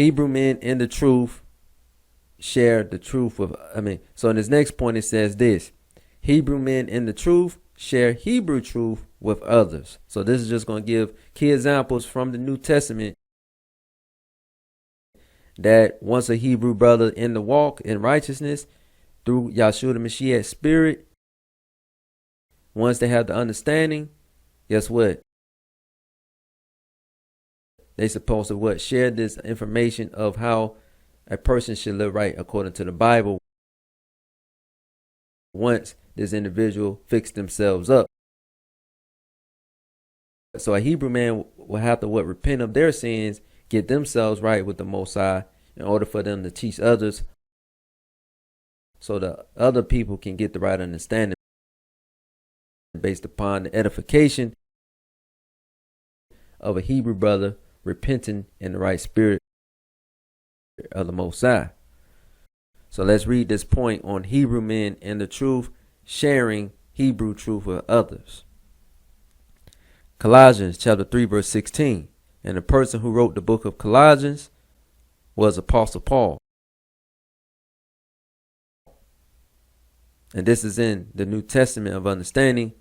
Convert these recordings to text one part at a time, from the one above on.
Hebrew men in the truth share the truth with, so in this next point it says this: Hebrew men in the truth share Hebrew truth with others. So this is just going to give key examples from the New Testament that once a Hebrew brother in the walk in righteousness through Yahshua the Mashiach's spirit, once they have the understanding, guess what? They supposed to what? Share this information of how a person should live right according to the Bible once this individual fixed themselves up. So a Hebrew man will have to repent of their sins, get themselves right with the Most High in order for them to teach others so the other people can get the right understanding based upon the edification of a Hebrew brother repenting in the right spirit of the Most High. So let's read this point on Hebrew men in the truth sharing Hebrew truth with others. Colossians chapter 3 verse 16. And the person who wrote the book of Colossians was Apostle Paul. And this is in the New Testament of understanding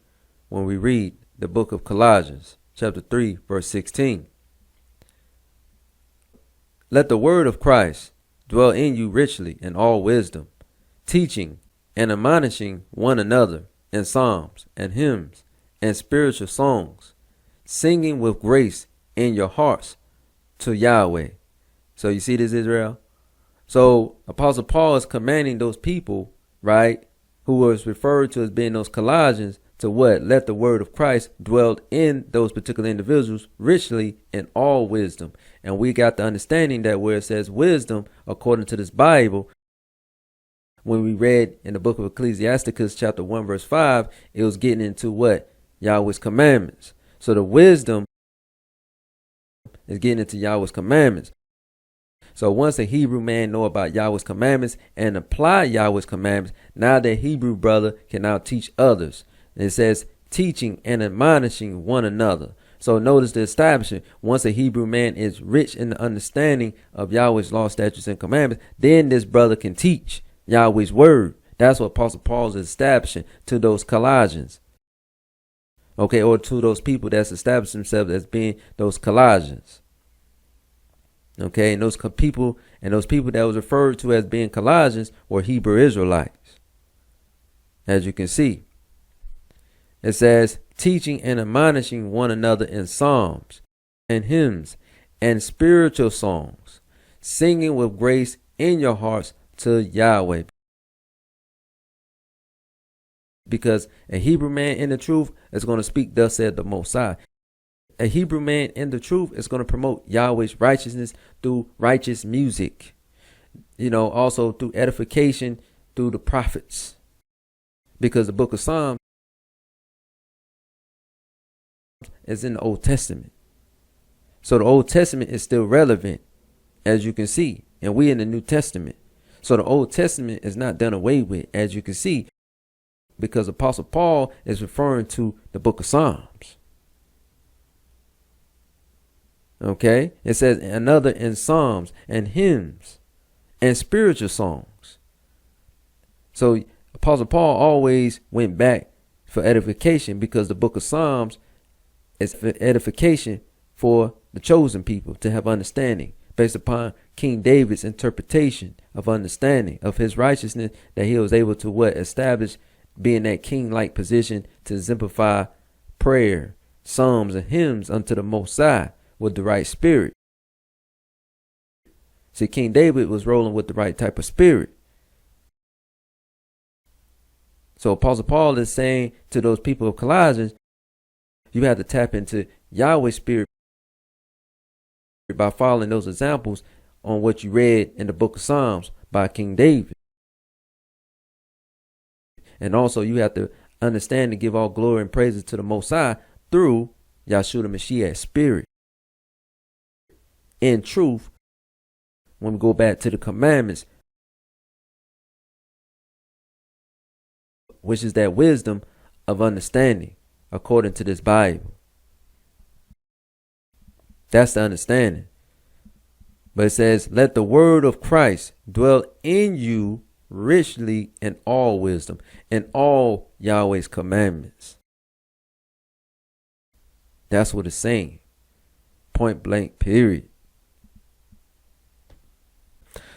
when we read the book of Colossians chapter 3 verse 16. Let the word of Christ dwell in you richly in all wisdom, teaching and admonishing one another in psalms and hymns and spiritual songs, singing with grace in your hearts to Yahweh. So you see this, Israel? So Apostle Paul is commanding those people, right, who was referred to as being those Colossians, to what? Let the word of Christ dwell in those particular individuals richly in all wisdom. And we got the understanding that where it says wisdom, according to this Bible, when we read in the book of Ecclesiasticus chapter 1 verse 5, it was getting into what? Yahweh's commandments. So the wisdom is getting into Yahweh's commandments. So once a Hebrew man know about Yahweh's commandments and apply Yahweh's commandments, now that Hebrew brother can now teach others. And it says teaching and admonishing one another. So notice the establishment. Once a Hebrew man is rich in the understanding of Yahweh's law, statutes, and commandments, then this brother can teach Yahweh's word. That's what Apostle Paul is establishing to those Colossians. Okay, or to those people that's established themselves as being those Colossians. Okay, and those people that was referred to as being Colossians were Hebrew Israelites. As you can see, it says teaching and admonishing one another in psalms and hymns and spiritual songs, singing with grace in your hearts to Yahweh. Because a Hebrew man in the truth is going to speak, thus said the Most High. A Hebrew man in the truth is going to promote Yahweh's righteousness through righteous music. Also through edification through the prophets. Because the book of Psalms is in the Old Testament. So the Old Testament is still relevant, as you can see. And we in the New Testament. So the Old Testament is not done away with, as you can see. Because Apostle Paul is referring to the book of Psalms. Okay, it says another in psalms and hymns and spiritual songs. So Apostle Paul always went back for edification, because the book of Psalms is for edification for the chosen people to have understanding based upon King David's interpretation of understanding of his righteousness, that he was able to establish being that king-like position to exemplify prayer, psalms, and hymns unto the Most High with the right spirit. See, King David was rolling with the right type of spirit. So Apostle Paul is saying to those people of Colossians, you have to tap into Yahweh's spirit by following those examples on what you read in the book of Psalms by King David. And also you have to understand and give all glory and praises to the Most High through Yahshua the Mashiach's spirit. In truth, when we go back to the commandments, which is that wisdom of understanding according to this Bible. That's the understanding. But it says, let the word of Christ dwell in you richly in all wisdom and all Yahweh's commandments. That's what it's saying. Point blank, period.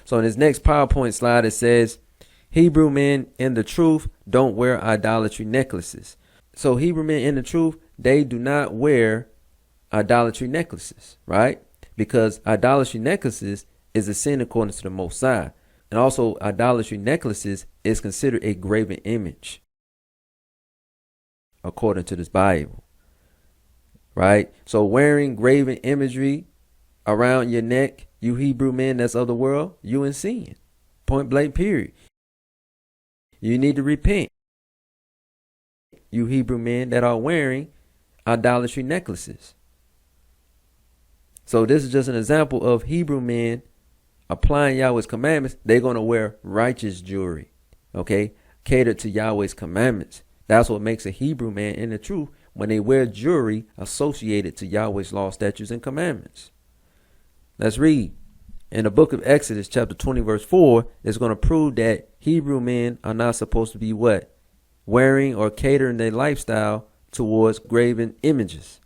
So in this next PowerPoint slide, it says, Hebrew men in the truth don't wear idolatry necklaces. So Hebrew men in the truth, they do not wear idolatry necklaces, right? Because idolatry necklaces is a sin according to the Most High. And also idolatry necklaces is considered a graven image according to this Bible, right? So wearing graven imagery around your neck, you Hebrew men that's of the world, you in sin. Point blank, period. You need to repent. You Hebrew men that are wearing idolatry necklaces. So this is just an example of Hebrew men applying Yahweh's commandments. They're going to wear righteous jewelry, okay? Catered to Yahweh's commandments. That's what makes a Hebrew man in the truth when they wear jewelry associated to Yahweh's law, statutes, and commandments. Let's read. In the book of Exodus, chapter 20, verse 4, it's going to prove that Hebrew men are not supposed to be what? Wearing or catering their lifestyle towards graven images.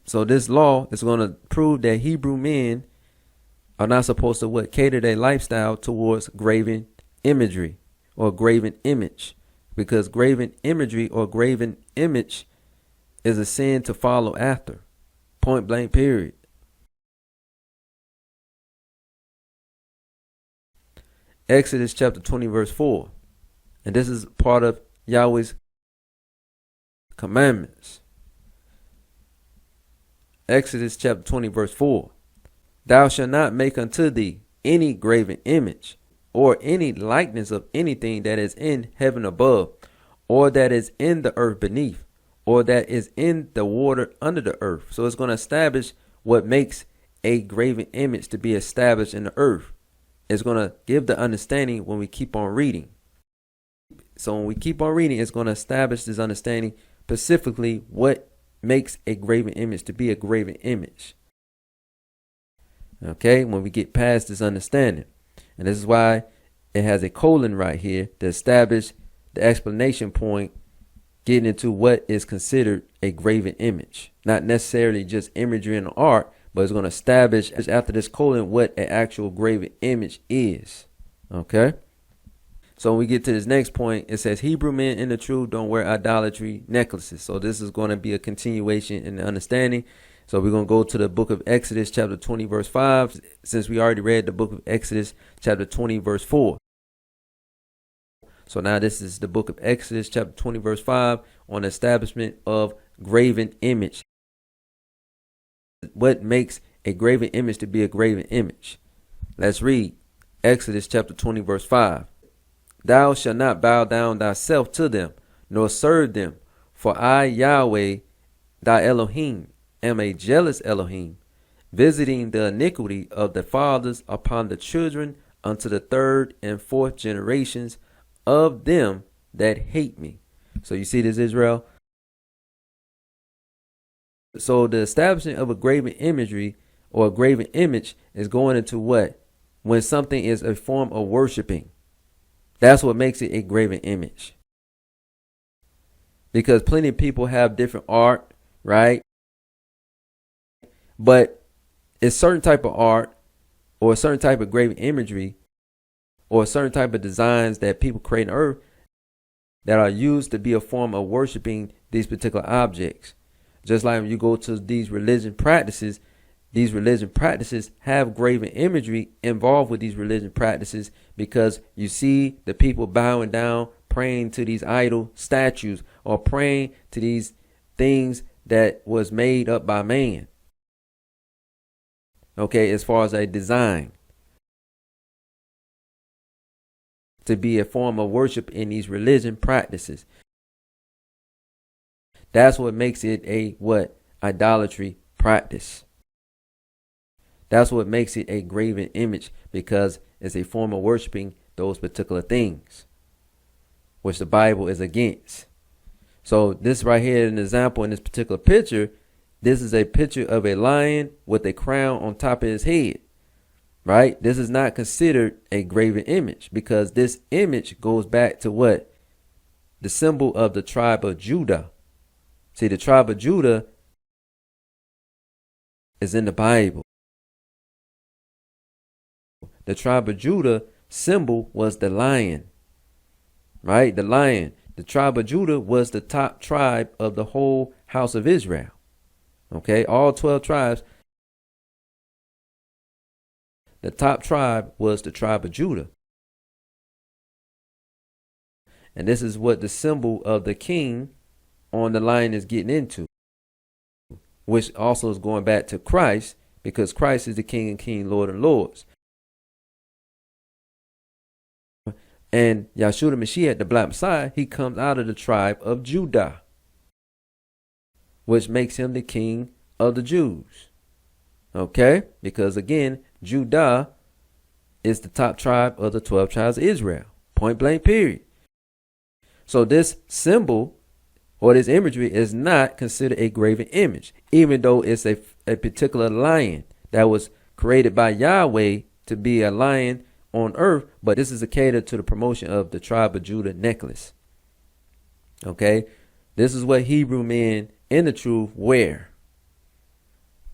So this law is going to prove that Hebrew men are not supposed to what? Cater their lifestyle towards graven imagery or graven image. Because graven imagery or graven image is a sin to follow after. Point blank, period. Exodus chapter 20, verse 4. And this is part of Yahweh's commandments. Exodus chapter 20, verse 4. Thou shalt not make unto thee any graven image, or any likeness of anything that is in heaven above, or that is in the earth beneath, or that is in the water under the earth. So it's going to establish what makes a graven image to be established in the earth. It's going to give the understanding when we keep on reading. So when we keep on reading, it's going to establish this understanding, specifically what makes a graven image to be a graven image. Okay, when we get past this understanding. And this is why it has a colon right here to establish the explanation point, getting into what is considered a graven image. Not necessarily just imagery in art, but it's going to establish after this colon what an actual graven image is. Okay. So when we get to this next point, it says Hebrew men in the truth don't wear idolatry necklaces. So this is going to be a continuation in the understanding. So we're going to go to the book of Exodus chapter 20 verse 5, since we already read the book of Exodus chapter 20 verse 4. So now this is the book of Exodus chapter 20 verse 5 on the establishment of graven image. What makes a graven image to be a graven image? Let's read Exodus chapter 20 verse 5. Thou shalt not bow down thyself to them, nor serve them, for I, Yahweh, thy Elohim, am a jealous Elohim, visiting the iniquity of the fathers upon the children unto the third and fourth generations of them that hate me. So you see this, Israel? So the establishment of a graven imagery or a graven image is going into what? When something is a form of worshiping. That's what makes it a graven image. Because plenty of people have different art, right? But it's certain type of art or a certain type of graven imagery or a certain type of designs that people create on earth that are used to be a form of worshiping these particular objects. Just like when you go to these religion practices have graven imagery involved with these religion practices, because you see the people bowing down, praying to these idol statues or praying to these things that was made up by man. Okay, as far as a design to be a form of worship in these religion practices. That's what makes it a what? Idolatry practice. That's what makes it a graven image, because it's a form of worshiping those particular things, which the Bible is against. So this right here, an example in this particular picture, This is a picture of a lion with a crown on top of his head, right? This is not considered a graven image because this image goes back to what? The symbol of the tribe of Judah. See, the tribe of Judah is in the Bible. The tribe of Judah symbol was the lion, right? The lion. The tribe of Judah was the top tribe of the whole house of Israel. Okay, all 12 tribes. The top tribe was the tribe of Judah. And this is what the symbol of the king on the lion is getting into, which also is going back to Christ, because Christ is the King and King, Lord and Lords. And Yahshua Mashiach, the Black Messiah, he comes out of the tribe of Judah, which makes him the King of the Jews. Okay? Because again, Judah is the top tribe of the 12 tribes of Israel. Point blank, period. So this symbol or this imagery is not considered a graven image, even though it's a particular lion that was created by Yahweh to be a lion on earth, but this is a cater to the promotion of the tribe of Judah necklace. Okay, this is what Hebrew men in the truth wear.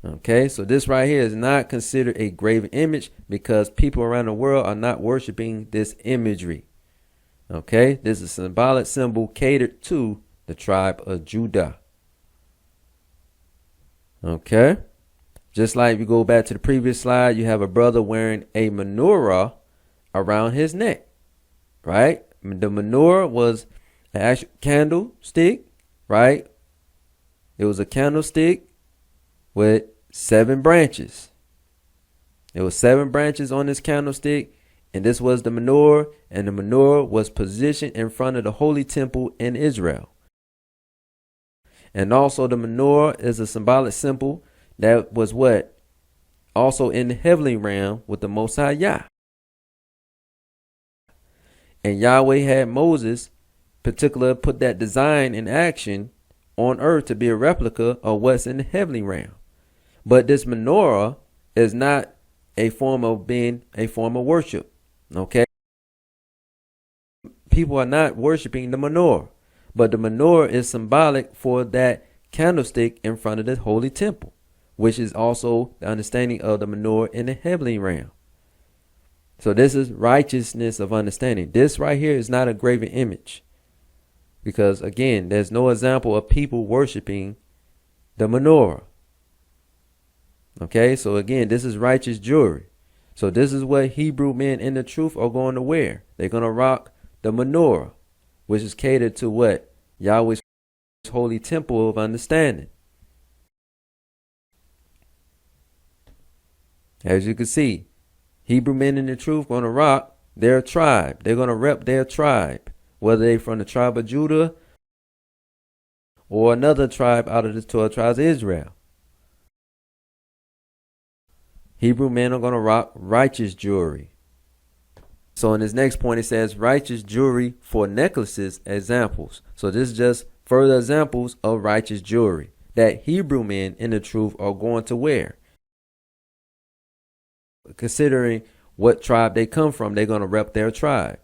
Okay, so this right here is not considered a graven image because people around the world are not worshiping this imagery. Okay, this is a symbolic symbol catered to the tribe of Judah. Okay, just like if you go back to the previous slide, you have a brother wearing a menorah around his neck, right? The menorah was an actual candlestick, right? It was a candlestick with 7 branches. There was 7 branches on this candlestick, and this was the menorah, and the menorah was positioned in front of the holy temple in Israel. And also the menorah is a symbolic symbol that was what? Also in the heavenly realm with the Most High Yah. And Yahweh had Moses particular put that design in action on earth to be a replica of what's in the heavenly realm. But this menorah is not a form of being a form of worship. Okay? People are not worshiping the menorah. But the menorah is symbolic for that candlestick in front of the holy temple, which is also the understanding of the menorah in the heavenly realm. So this is righteousness of understanding. This right here is not a graven image. Because again, there's no example of people worshiping the menorah. Okay, so again, this is righteous jewelry. So this is what Hebrew men in the truth are going to wear. They're going to rock the menorah, which is catered to what? Yahweh's holy temple of understanding. As you can see, Hebrew men in the truth going to rock their tribe. They're going to rep their tribe, whether they're from the tribe of Judah or another tribe out of the 12 tribes of Israel. Hebrew men are going to rock righteous jewelry. So in this next point, it says righteous jewelry for necklaces examples. So this is just further examples of righteous jewelry that Hebrew men in the truth are going to wear. Considering what tribe they come from, they're going to rep their tribe.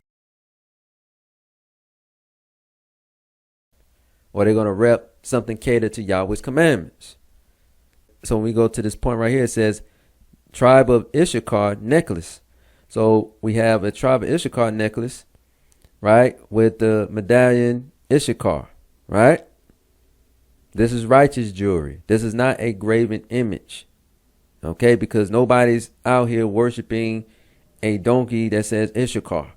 Or they're going to rep something catered to Yahweh's commandments. So when we go to this point right here, it says tribe of Issachar necklace. So we have a tribe of Issachar necklace, right, with the medallion Issachar, right? This is righteous jewelry. This is not a graven image, okay, because nobody's out here worshiping a donkey that says Issachar,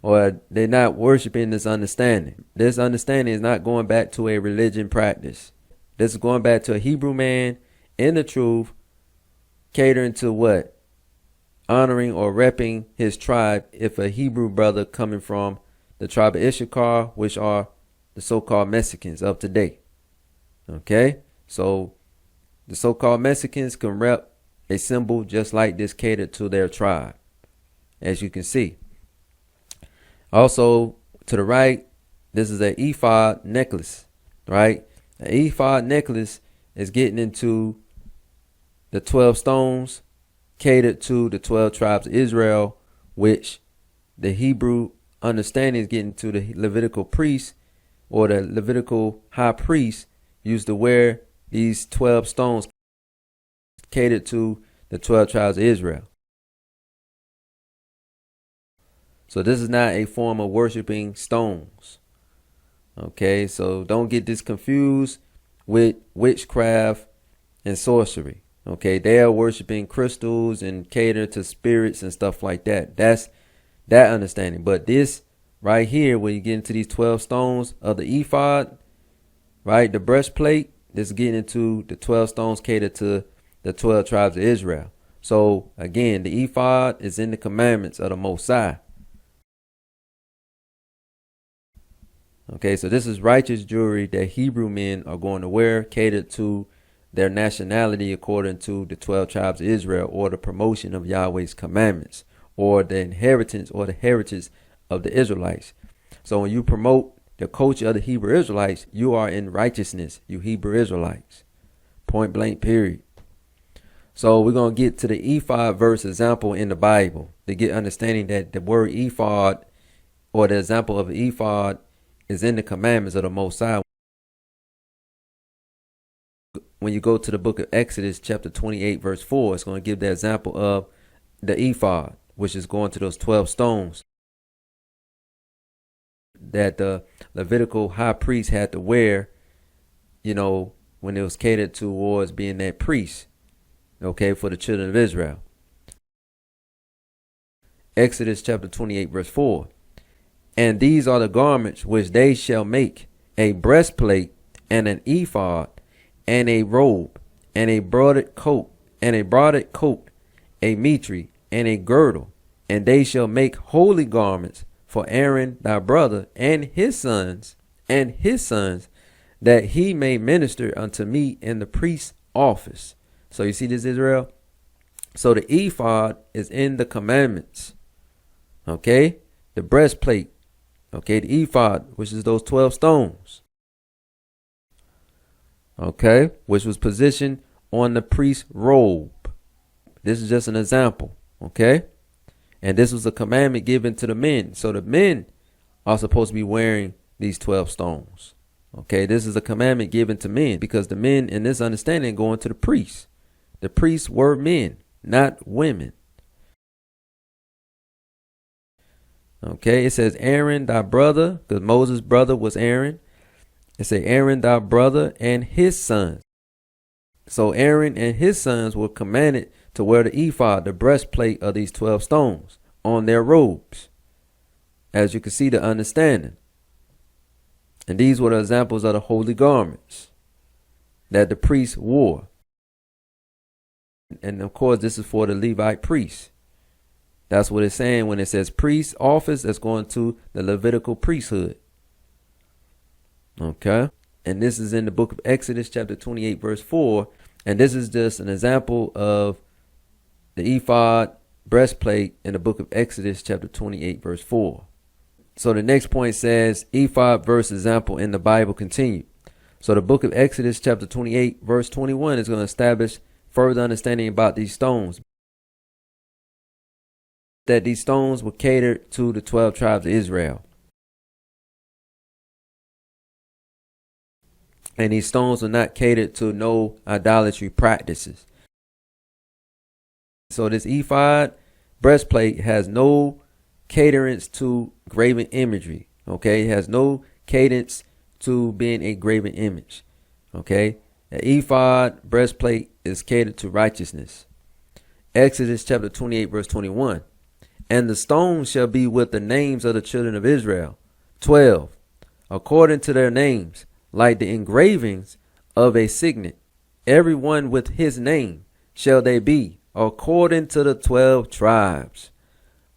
or they're not worshiping this understanding. This understanding is not going back to a religion practice. This is going back to a Hebrew man in the truth, catering to what? Honoring or repping his tribe. If a Hebrew brother coming from the tribe of Issachar, which are the so-called Mexicans of today. Okay, so the so-called Mexicans can rep a symbol just like this catered to their tribe, as you can see. Also, to the right, this is an ephod necklace, right? An ephod necklace is getting into the 12 stones catered to the 12 tribes of Israel, which the Hebrew understanding is getting to the Levitical priest, or the Levitical high priest used to wear these 12 stones catered to the 12 tribes of Israel. So this is not a form of worshiping stones. Okay, so don't get this confused with witchcraft and sorcery. Okay, they are worshiping crystals and cater to spirits and stuff like that. That's that understanding. But this right here, when you get into these 12 stones of the ephod, right, the breastplate, this is getting into the 12 stones catered to the 12 tribes of Israel. So again, the ephod is in the commandments of the Most High. Okay, so this is righteous jewelry that Hebrew men are going to wear, catered to their nationality according to the 12 tribes of Israel, or the promotion of Yahweh's commandments, or the inheritance or the heritage of the Israelites. So when you promote the culture of the Hebrew Israelites, you are in righteousness, you Hebrew Israelites. Point blank, period. So we're going to get to the ephod verse example in the Bible to get understanding that the word ephod, or the example of an ephod, is in the commandments of the Most High. When you go to the book of Exodus chapter 28 verse 4, it's going to give the example of the ephod, which is going to those 12 stones that the Levitical high priest had to wear, when it was catered towards being that priest, okay, for the children of Israel. Exodus chapter 28 verse 4. And these are the garments which they shall make: a breastplate, and an ephod, and a robe, and a broidered coat, a mitre, and a girdle. And they shall make holy garments for Aaron thy brother and his sons, that he may minister unto me in the priest's office. So you see this, Israel? So the ephod is in the commandments. Okay? The breastplate. Okay, the ephod, which is those 12 stones. Okay, which was positioned on the priest's robe. This is just an example. Okay, and this was a commandment given to the men. So the men are supposed to be wearing these 12 stones. Okay, this is a commandment given to men, because the men in this understanding going to the priests. The priests were men, not women. Okay, it says Aaron thy brother, because Moses' brother was Aaron. It says Aaron thy brother and his sons. So Aaron and his sons were commanded to wear the ephod, the breastplate of these 12 stones, on their robes. As you can see, the understanding. And these were the examples of the holy garments that the priests wore. And of course, this is for the Levite priests. That's what it's saying when it says priest office. That's going to the Levitical priesthood. Okay. And this is in the book of Exodus chapter 28 verse 4. And this is just an example of the ephod breastplate in the book of Exodus chapter 28 verse 4. So the next point says ephod verse example in the Bible continued. So the book of Exodus chapter 28 verse 21 is going to establish further understanding about these stones. That these stones were catered to the 12 tribes of Israel. And these stones were not catered to no idolatry practices. So this ephod breastplate has no caterance to graven imagery. Okay, it has no cadence to being a graven image. Okay, the ephod breastplate is catered to righteousness. Exodus chapter 28 verse 21. And the stones shall be with the names of the children of Israel, 12, according to their names, like the engravings of a signet. Every one with his name shall they be, according to the 12 tribes.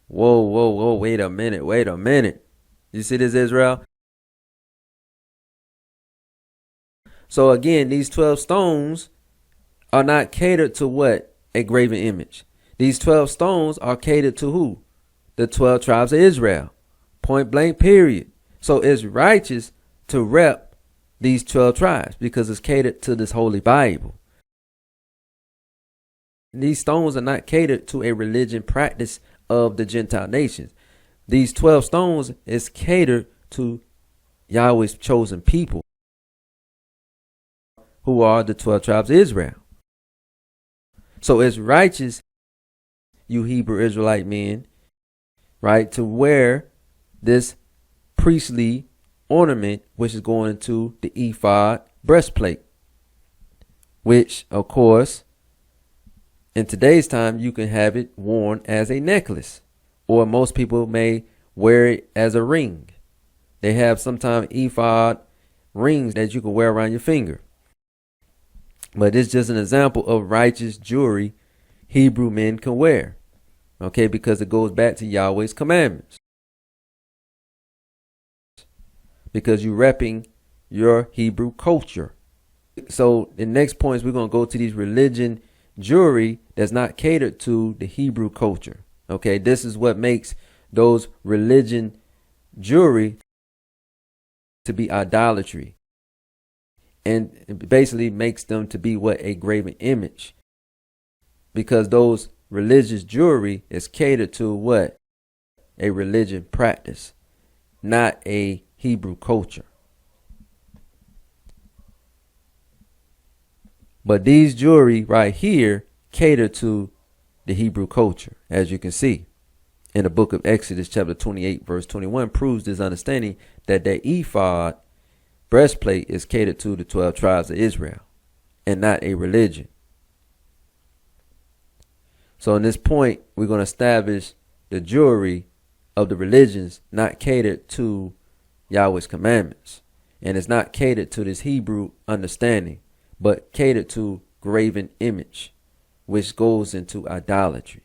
Whoa, wait a minute. You see this, Israel? So again, these 12 stones are not catered to what? A graven image. These 12 stones are catered to who? The 12 tribes of Israel. Point blank, period. So it's righteous to rep these 12 tribes because it's catered to this Holy Bible. These stones are not catered to a religion practice of the Gentile nations. These 12 stones is catered to Yahweh's chosen people, who are the 12 tribes of Israel. So it's righteous, you Hebrew Israelite men, right, to wear this priestly ornament, which is going to the ephod breastplate, which, of course, in today's time, you can have it worn as a necklace, or most people may wear it as a ring. They have sometimes ephod rings that you can wear around your finger. But it's just an example of righteous jewelry Hebrew men can wear. Okay, because it goes back to Yahweh's commandments. Because you're repping your Hebrew culture. So the next point is we're going to go to these religion jewelry that's not catered to the Hebrew culture. Okay, this is what makes those religion jewelry to be idolatry. And it basically makes them to be what? A graven image. Because those religious jewelry is catered to what? A religion practice, not a Hebrew culture. But these jewelry right here cater to the Hebrew culture, as you can see. In the book of Exodus chapter 28 verse 21 proves this understanding that the ephod breastplate is catered to the 12 tribes of Israel and not a religion. So in this point, we're going to establish the jewelry of the religions not catered to Yahweh's commandments. And it's not catered to this Hebrew understanding, but catered to graven image, which goes into idolatry.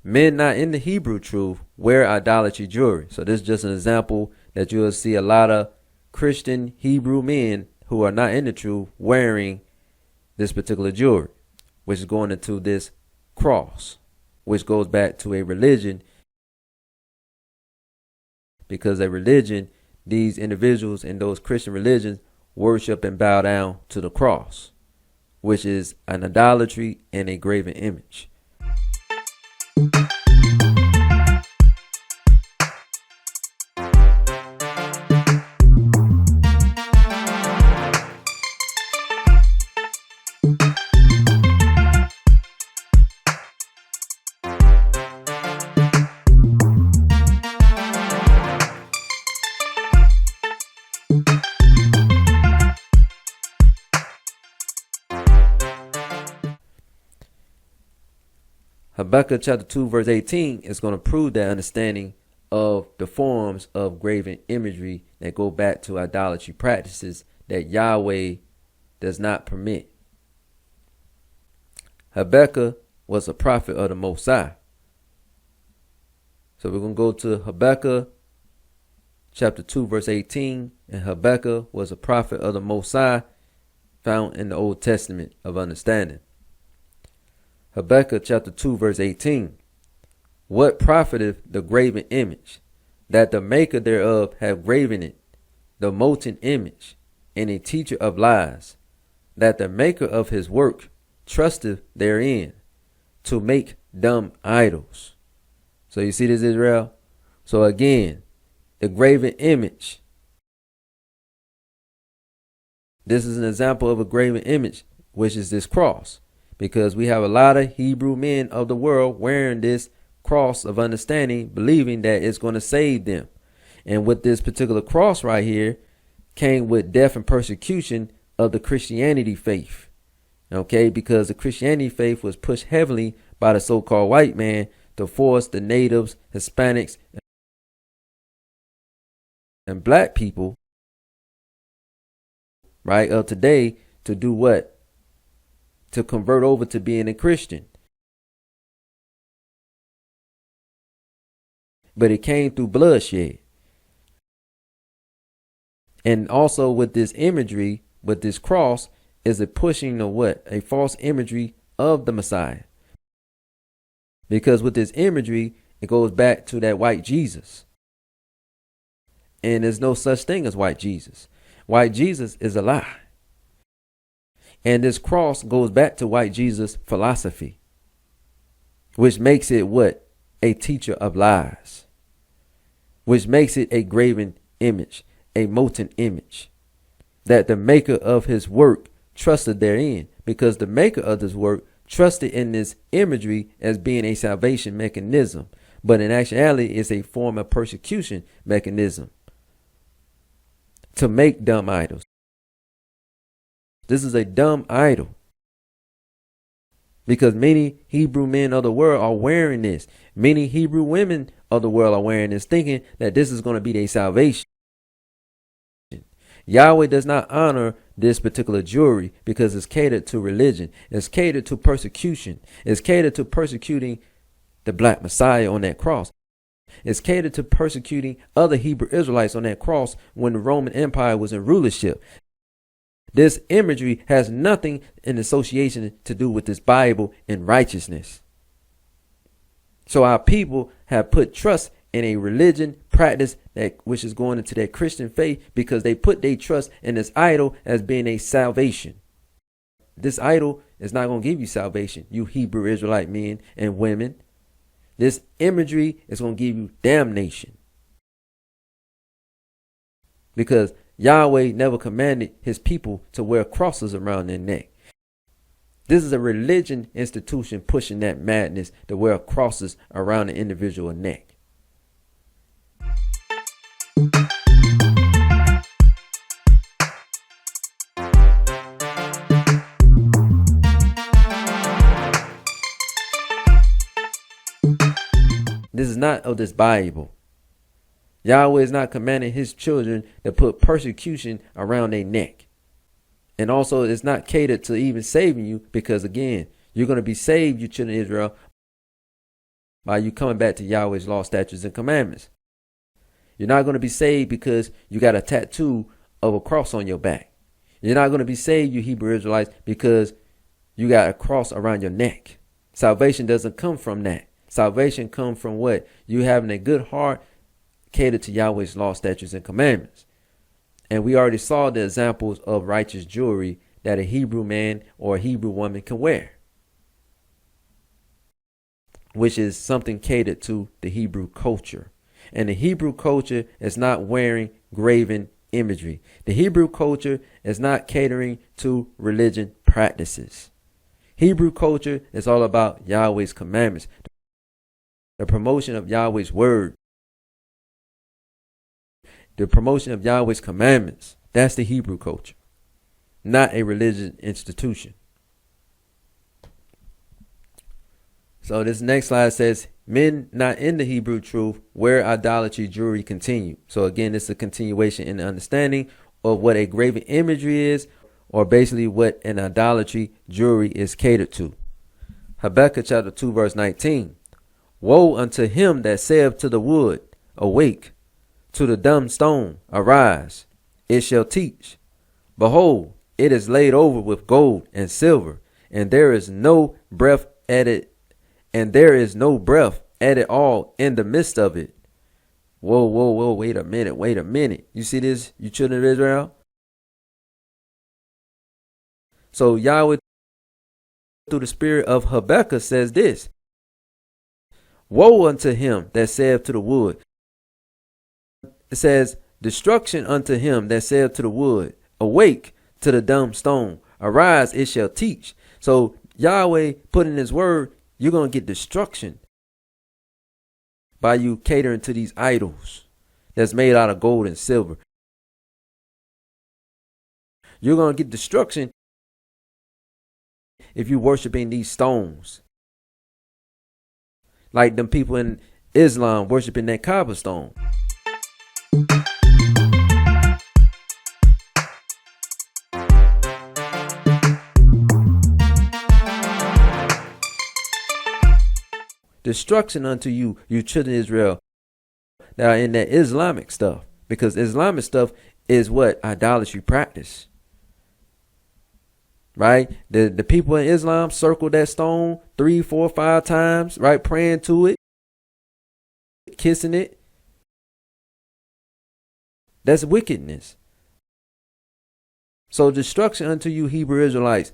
Men not in the Hebrew truth wear idolatry jewelry. So this is just an example that you'll see a lot of Christian Hebrew men who are not in the truth wearing this particular jewelry, which is going into this cross, which goes back to a religion. Because a religion, these individuals in those Christian religions worship and bow down to the cross, which is an idolatry and a graven image. Habakkuk chapter 2 verse 18 is going to prove that understanding of the forms of graven imagery that go back to idolatry practices that Yahweh does not permit. Habakkuk was a prophet of the Most High. So we're going to go to Habakkuk chapter 2 verse 18, and Habakkuk was a prophet of the Most High found in the Old Testament of understanding. Habakkuk chapter 2 verse 18. What profiteth the graven image, that the maker thereof have graven it, the molten image, and a teacher of lies, that the maker of his work trusteth therein, to make dumb idols. So you see this, Israel? So again, the graven image. This is an example of a graven image, which is this cross. Because we have a lot of Hebrew men of the world wearing this cross of understanding, believing that it's going to save them. And with this particular cross right here came with death and persecution of the Christianity faith. Okay, because the Christianity faith was pushed heavily by the so-called white man to force the natives, Hispanics, and black people, right, of today to do what? To convert over to being a Christian. But it came through bloodshed. And also with this imagery, with this cross, is it pushing a what? A false imagery of the Messiah. Because with this imagery, it goes back to that white Jesus. And there's no such thing as white Jesus. White Jesus is a lie. And this cross goes back to white Jesus philosophy, which makes it what? A teacher of lies, which makes it a graven image, a molten image, that the maker of his work trusted therein, because the maker of this work trusted in this imagery as being a salvation mechanism, but in actuality it's a form of persecution mechanism to make dumb idols. This is a dumb idol, because many Hebrew men of the world are wearing this. Many Hebrew women of the world are wearing this, thinking that this is going to be their salvation. Yahweh does not honor this particular jewelry because it's catered to religion. It's catered to persecution. It's catered to persecuting the black Messiah on that cross. It's catered to persecuting other Hebrew Israelites on that cross when the Roman Empire was in rulership. This imagery has nothing in association to do with this Bible and righteousness. So our people have put trust in a religion practice that which is going into their Christian faith, because they put their trust in this idol as being a salvation. This idol is not going to give you salvation, you Hebrew Israelite men and women. This imagery is going to give you damnation, because Yahweh never commanded his people to wear crosses around their neck. This is a religion institution pushing that madness to wear crosses around the individual neck. This is not of this Bible. Yahweh is not commanding his children to put persecution around their neck. And also, it's not catered to even saving you, because again, you're going to be saved, you children of Israel, by you coming back to Yahweh's law, statutes, and commandments. You're not going to be saved because you got a tattoo of a cross on your back. You're not going to be saved, you Hebrew Israelites, because you got a cross around your neck. Salvation doesn't come from that. Salvation comes from what? You having a good heart, catered to Yahweh's law, statutes, and commandments. And we already saw the examples of righteous jewelry that a Hebrew man or a Hebrew woman can wear, which is something catered to the Hebrew culture. And the Hebrew culture is not wearing graven imagery. The Hebrew culture is not catering to religion practices. Hebrew culture is all about Yahweh's commandments, the promotion of Yahweh's word, the promotion of Yahweh's commandments. That's the Hebrew culture, not a religious institution. So this next slide says, men not in the Hebrew truth wear idolatry jewelry continue. So again, it's a continuation in the understanding of what a graven imagery is, or basically what an idolatry jewelry is catered to. Habakkuk chapter 2 verse 19. Woe unto him that saith to the wood, awake, to the dumb stone, arise, it shall teach. Behold, it is laid over with gold and silver, and there is no breath added, and there is no breath added all in the midst of it. Whoa, whoa, whoa, wait a minute. You see this, you children of Israel? So Yahweh, through the spirit of Habakkuk, says this. Woe unto him that saith to the wood. It says, destruction unto him that saith to the wood, awake, to the dumb stone, arise, it shall teach. So Yahweh put in his word, you're going to get destruction by you catering to these idols that's made out of gold and silver. You're going to get destruction if you worshiping these stones, like them people in Islam worshiping that Kaaba stone. Destruction unto you, you children of Israel, that are in that Islamic stuff, because Islamic stuff is what idolatry practice. Right? The people in Islam circle that stone 3, 4, 5 times, right? Praying to it, kissing it. That's wickedness. So destruction unto you Hebrew Israelites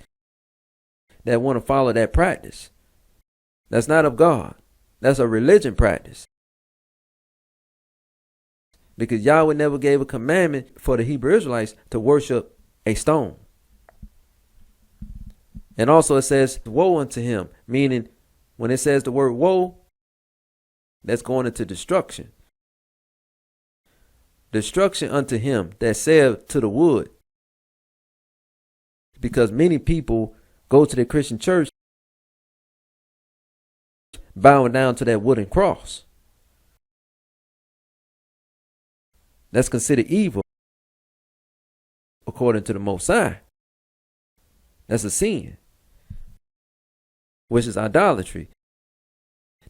that want to follow that practice. That's not of God. That's a religion practice. Because Yahweh never gave a commandment for the Hebrew Israelites to worship a stone. And also it says, woe unto him, meaning when it says the word woe, that's going into destruction. Destruction unto him that said to the wood. Because many people go to the Christian church bowing down to that wooden cross. That's considered evil according to the Most High. That's a sin, which is idolatry.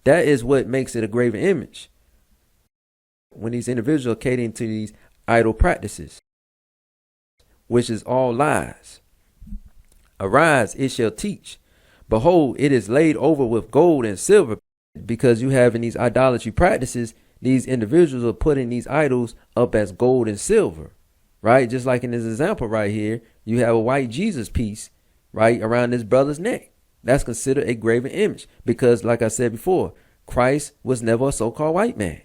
That is what makes it a graven image. When these individuals are catering to these idol practices, which is all lies. Arise, it shall teach. Behold, it is laid over with gold and silver. Because you have in these idolatry practices, these individuals are putting these idols up as gold and silver, right? Just like in this example right here, you have a white Jesus piece, right, around this brother's neck. That's considered a graven image because, like I said before, Christ was never a so-called white man.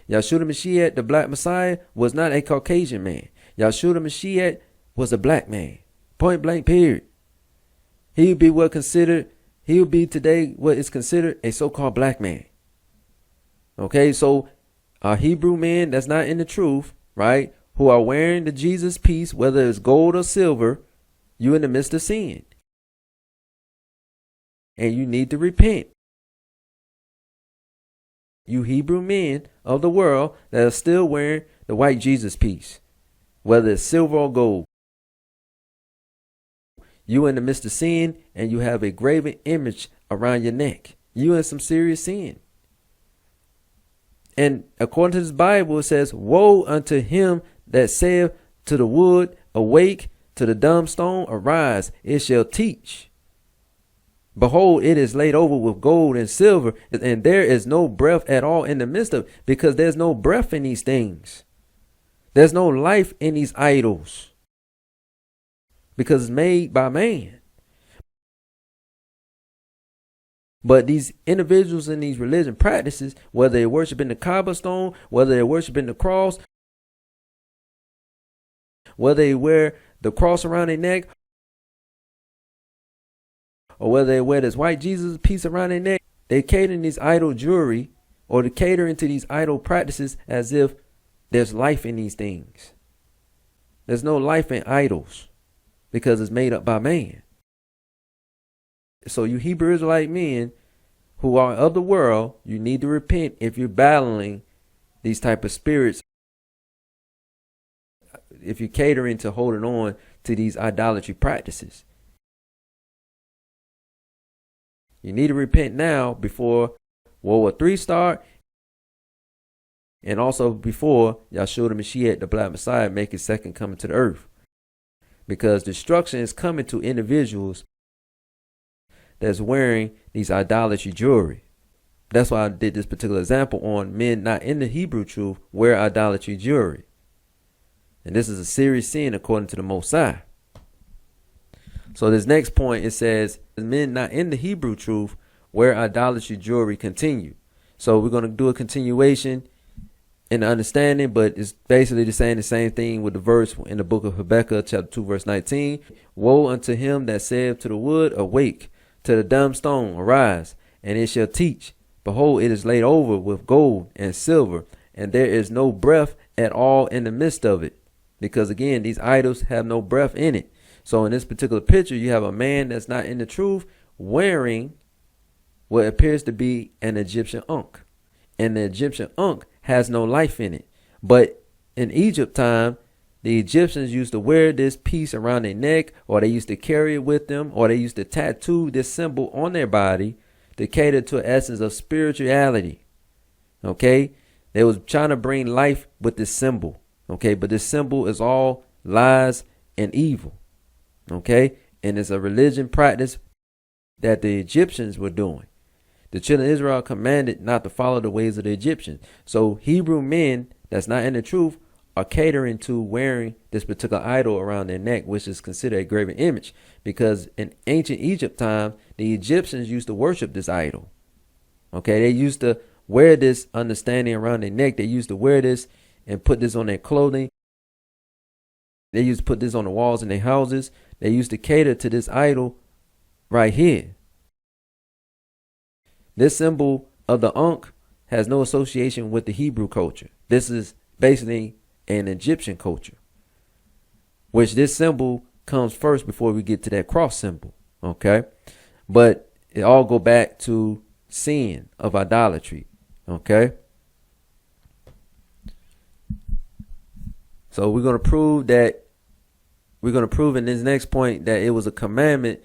Yahshua Mashiach, the black Messiah, was not a Caucasian man. Yahshua Mashiach was a black man. Point blank, period. He would be today what is considered a so-called black man. Okay, so a Hebrew man that's not in the truth, right, who are wearing the Jesus piece, whether it's gold or silver, you're in the midst of sin. And you need to repent. You Hebrew men of the world that are still wearing the white Jesus piece, whether it's silver or gold. You in the midst of sin and you have a graven image around your neck. You in some serious sin. And according to this Bible, it says, woe unto him that saith to the wood, awake, to the dumb stone, arise, it shall teach. Behold, it is laid over with gold and silver, and there is no breath at all in the midst of it, because there's no breath in these things. There's no life in these idols, because it's made by man. But these individuals in these religion practices, whether they're worshiping the Kaaba stone, whether they're worshiping the cross, whether they wear the cross around their neck, or whether they wear this white Jesus piece around their neck, they catering these idol jewelry or they catering to these idol practices as if there's life in these things. There's no life in idols because it's made up by man. So you Hebrew Israelite men who are of the world, you need to repent if you're battling these type of spirits, if you're catering to holding on to these idolatry practices. You need to repent now before World War III start, and also before Yahshua the Mashiach, the Black Messiah, make his second coming to the earth. Because destruction is coming to individuals that's wearing these idolatry jewelry. That's why I did this particular example on men not in the Hebrew truth wear idolatry jewelry. And this is a serious sin according to the Most High. So this next point, it says, men not in the Hebrew truth wear idolatry jewelry continue. So we're going to do a continuation in the understanding, but it's basically saying the same thing with the verse in the book of Habakkuk, chapter 2, verse 19. Woe unto him that saith to the wood, awake, to the dumb stone, arise, and it shall teach. Behold, it is laid over with gold and silver, and there is no breath at all in the midst of it. Because again, these idols have no breath in it. So in this particular picture, you have a man that's not in the truth wearing what appears to be an Egyptian ankh. And the Egyptian ankh has no life in it. But in Egypt time, the Egyptians used to wear this piece around their neck, or they used to carry it with them, or they used to tattoo this symbol on their body to cater to an essence of spirituality. Okay? They was trying to bring life with this symbol. Okay? But this symbol is all lies and evil. Okay, and it's a religion practice that the Egyptians were doing. The children of Israel commanded not to follow the ways of the Egyptians. So Hebrew men that's not in the truth are catering to wearing this particular idol around their neck, which is considered a graven image, because in ancient Egypt time, the Egyptians used to worship this idol. Okay, they used to wear this understanding around their neck. They used to wear this and put this on their clothing. They used to put this on the walls in their houses. They used to cater to this idol right here. This symbol of the Ankh has no association with the Hebrew culture. This is basically an Egyptian culture, which this symbol comes first before we get to that cross symbol. Okay, but it all go back to sin of idolatry. Okay, so we're going to prove in this next point that it was a commandment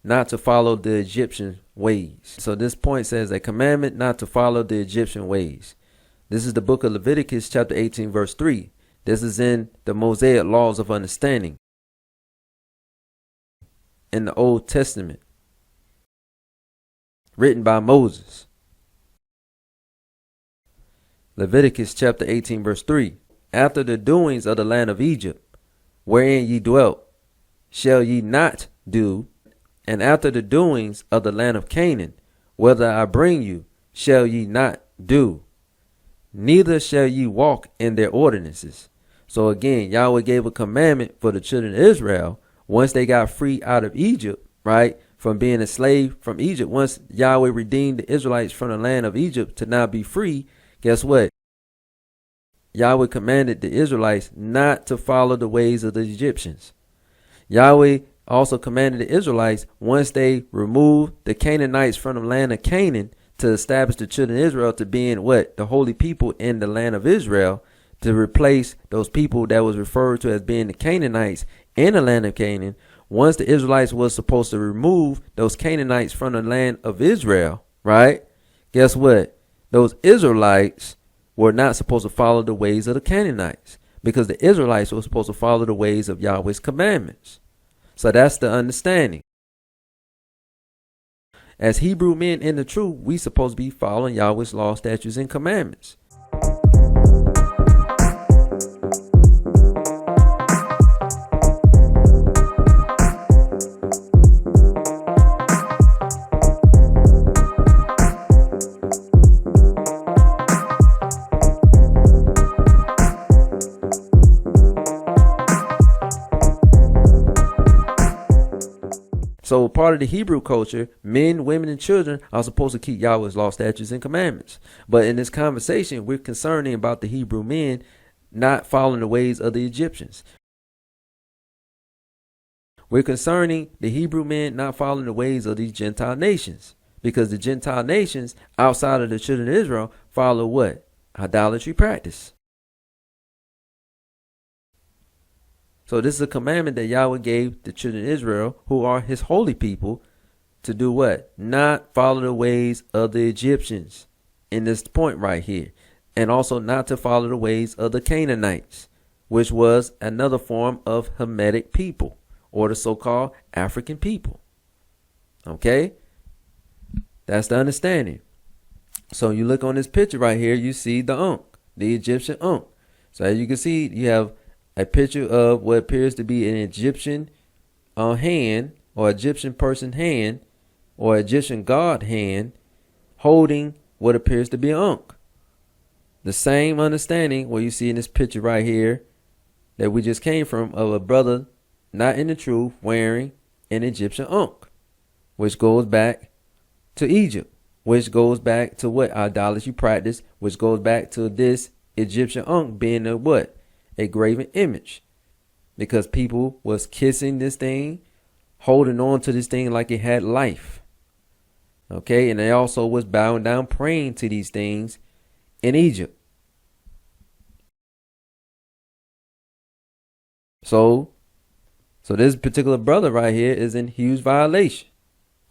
not to follow the Egyptian ways. So this point says a commandment not to follow the Egyptian ways. This is the book of Leviticus chapter 18 verse 3. This is in the Mosaic laws of understanding in the Old Testament, written by Moses. Leviticus chapter 18 verse 3. After the doings of the land of Egypt, wherein ye dwelt, shall ye not do, and after the doings of the land of Canaan, whither I bring you, shall ye not do, neither shall ye walk in their ordinances. So again, Yahweh gave a commandment for the children of Israel once they got free out of Egypt, right? From being a slave from Egypt. Once Yahweh redeemed the Israelites from the land of Egypt to now be free, guess what? Yahweh commanded the Israelites not to follow the ways of the Egyptians. Yahweh also commanded the Israelites, once they removed the Canaanites from the land of Canaan, to establish the children of Israel to being what? The holy people in the land of Israel, to replace those people that was referred to as being the Canaanites in the land of Canaan. Once the Israelites was supposed to remove those Canaanites from the land of Israel, right? Guess what? Those Israelites were not supposed to follow the ways of the Canaanites, because the Israelites were supposed to follow the ways of Yahweh's commandments. So that's the understanding. As Hebrew men in the truth, we supposed to be following Yahweh's law, statutes, and commandments. So part of the Hebrew culture, men, women, and children are supposed to keep Yahweh's law, statutes, and commandments. But in this conversation, we're concerning about the Hebrew men not following the ways of the Egyptians. We're concerning the Hebrew men not following the ways of these Gentile nations, because the Gentile nations outside of the children of Israel follow what? Idolatry practice. So this is a commandment that Yahweh gave the children of Israel, who are his holy people, to do what? Not follow the ways of the Egyptians in this point right here. And also not to follow the ways of the Canaanites, which was another form of Hamitic people, or the so-called African people. Okay? That's the understanding. So you look on this picture right here, you see the Ankh, the Egyptian Ankh. So as you can see, you have a picture of what appears to be an Egyptian hand, or Egyptian person hand, or Egyptian god hand, holding what appears to be an Ankh. The same understanding where you see in this picture right here that we just came from, of a brother not in the truth wearing an Egyptian Ankh, which goes back to Egypt, which goes back to what? Idolatry practice, which goes back to this Egyptian Ankh being a what? A graven image, because people was kissing this thing, holding on to this thing like it had life. Okay, and they also was bowing down, praying to these things in Egypt. So this particular brother right here is in huge violation,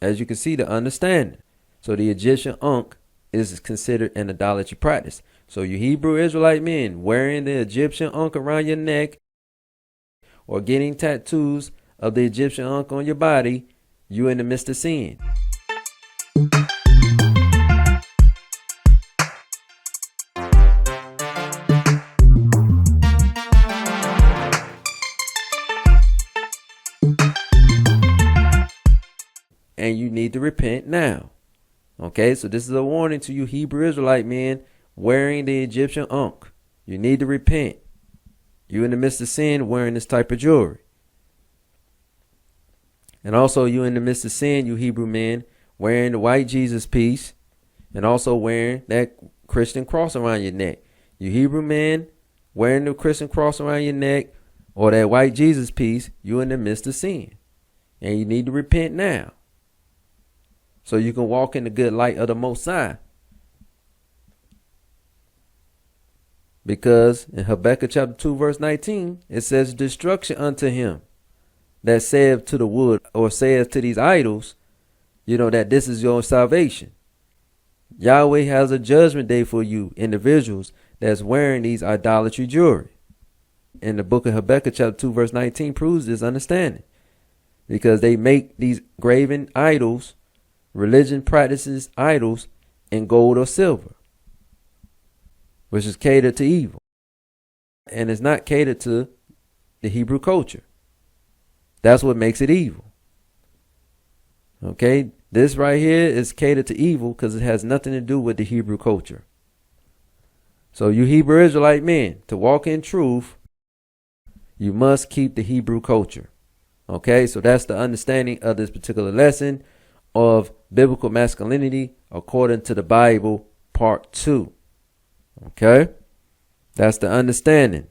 as you can see, the understanding. So the Egyptian Ankh is considered an idolatry practice. So you Hebrew Israelite men wearing the Egyptian Ankh around your neck, or getting tattoos of the Egyptian Ankh on your body, you in the midst of sin. need to repent now. Okay, so this is a warning to you Hebrew Israelite men wearing the Egyptian ankh. You need to repent. You in the midst of sin wearing this type of jewelry. And also you in the midst of sin, you Hebrew men wearing the white Jesus piece and also wearing that Christian cross around your neck. You Hebrew men wearing the Christian cross around your neck or that white Jesus piece, you in the midst of sin. And you need to repent now, so you can walk in the good light of the Most High. Because in Habakkuk chapter 2 verse 19, it says, destruction unto him that saith to the wood, or saith to these idols, that this is your salvation. Yahweh has a judgment day for you individuals that's wearing these idolatry jewelry. And the book of Habakkuk chapter 2 verse 19 proves this understanding. Because they make these graven idols, religion practices idols in gold or silver, which is catered to evil. And it's not catered to the Hebrew culture. That's what makes it evil. Okay, this right here is catered to evil because it has nothing to do with the Hebrew culture. So you Hebrew Israelite men, to walk in truth, you must keep the Hebrew culture. Okay, so that's the understanding of this particular lesson of biblical masculinity according to the Bible, part 2. Okay, that's the understanding.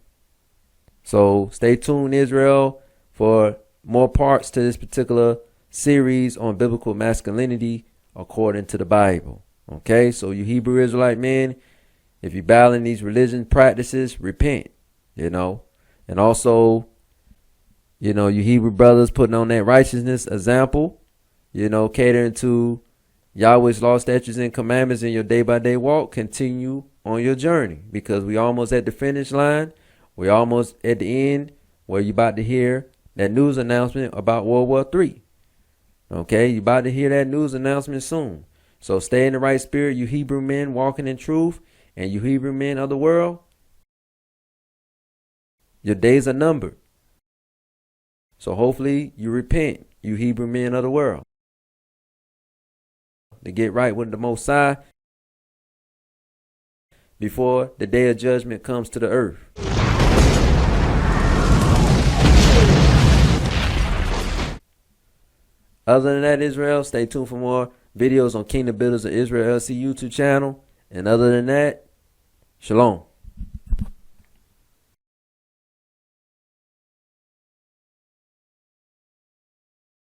So stay tuned, Israel, for more parts to this particular series on biblical masculinity according to the Bible. Okay, so you Hebrew Israelite men, if you're battling these religion practices, repent, and also, you Hebrew brothers putting on that righteousness example, catering to Yahweh's law, statutes, and commandments in your day-by-day walk. Continue on your journey, because we almost at the finish line. We almost at the end where you about to hear that news announcement about World War III. Okay, you about to hear that news announcement soon. So stay in the right spirit, you Hebrew men walking in truth, and you Hebrew men of the world. Your days are numbered. So hopefully you repent, you Hebrew men of the world, to get right with the Most High before the day of judgment comes to the earth. Other than that, Israel, stay tuned for more videos on Kingdom Builders of Israel LC YouTube channel. And other than that, shalom.